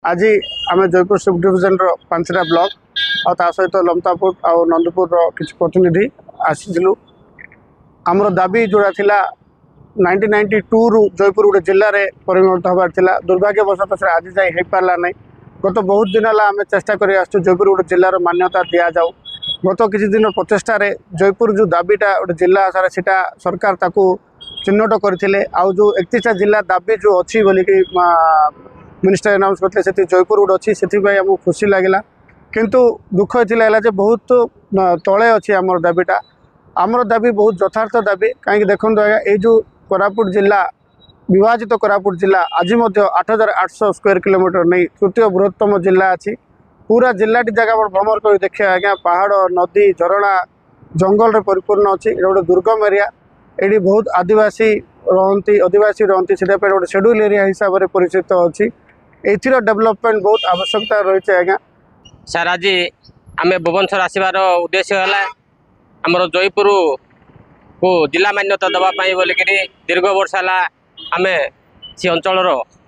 आज आम Jaipur sub division पांचटा block आ सहित लमतापुर आ नंदपुर किसी प्रतिनिधि आसीलु आमर दाबी जोड़ा थिला 1992 रु जयपुर गोटे जिले में परिणत होबार थिला। दुर्भाग्यवशत से आज जाए हो पारा ना। गत बहुत दिन है आम चेष्टा कर जयपुर गोटे जिलार मान्यता दि जाऊ। गत किसी दिन प्रचेषार जयपुर जो दाबीटा गोटे जिला आसार से सरकार ताकू चिन्हट करते आउ जो 31टा जिला दाबी जो अच्छी बोलिकी मिनिस्टर अनाउंस करते से जयपुर गोटे अच्छी से आमको खुशी लगे। किंतु दुख ये लगे जे बहुत तले अच्छी आमर दाबीटा। आमर दाबी बहुत यथार्थ दाबी कहीं देखो आज्ञा ये जो कोरापुट जिला विभाजित कोरापुट जिला आज 8800 स्क्वायर किलोमीटर नहीं तृतीय बृहत्तम जिला अच्छी। पूरा जिलाटी जगह भ्रमण कर देखिए आज्ञा पहाड़ नदी झरणा जंगल परिपूर्ण अच्छी। गोटे दुर्गम एरिया ये बहुत आदिवासी रहती से गोटे शेड्यूल एरिया हिसाब से परिचित अच्छी। एथिर डेवलपमेंट बहुत आवश्यकता रही है आज्ञा। सर आज आम भुवनेश्वर आसबार उद्देश्य है आमर जयपुर को जिला मान्यता देवाई बोलिक दीर्घ वर्ष है आम से अंचल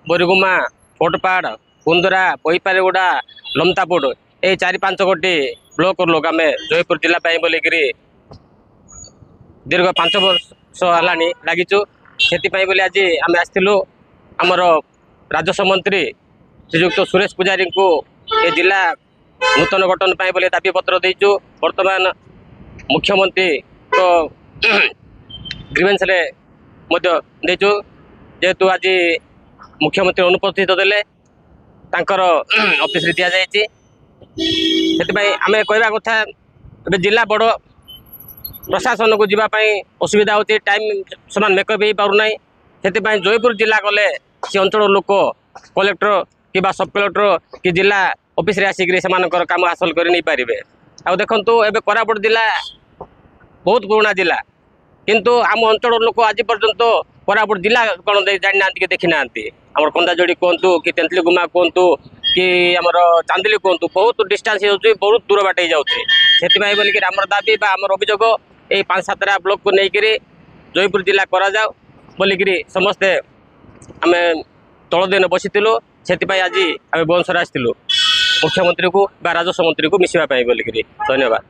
बोरीगुमा फोटपाड़ कुंदरा बोईपारीगुड़ा लमतापुर ये 4-5 गोटी ब्लॉक लोक आम जयपुर जिला बोलिक दीर्घ 5 वर्ष है लगिचु से बोली आज आम आसलु आमर राजस्व मंत्री श्रीजुक्त सुरेश पुजारी को ये जिला नूतन गठन बोले दाबी पत्र देचु। वर्तमान मुख्यमंत्री तो ग्रीवेंस देचु जेहेतु आज मुख्यमंत्री अनुपस्थित देले ऑफिस दि जाए आम कहवा कथा जिला बड़ प्रशासन को जीवाई असुविधा होती टाइम समान मेकअप हो पारना से जयपुर जिला गले से अंचल लोक कलेक्टर कि सब कलेक्टर कि जिला ऑफिस रे आसिक काम हासिल कर नहीं पारे। आ देखु एवं कोरापुट जिला बहुत पुराना जिला किंतु आम अंचल लोक आज पर्यंत कोरापुट जिला कौन जानी ना कि देखी ना आम कंदाजोड़ी कहतु कि तेंतली गुमा कहतु कि आमर चांदिली कहतु बहुत डिस्टेंस हो बहुत दूर बाटे जाऊँगी से बोलिक आम दाबी आमर अभियोग ये 5-7टा ब्लॉक को लेकर जयपुर जिला करा जाओ बोलिक समस्ते आम तल दिन बसीलु से आज आम भुवनेश्वर आसलु मुख्यमंत्री को राजस्व मंत्री को मिसवाई बोलिक। धन्यवाद।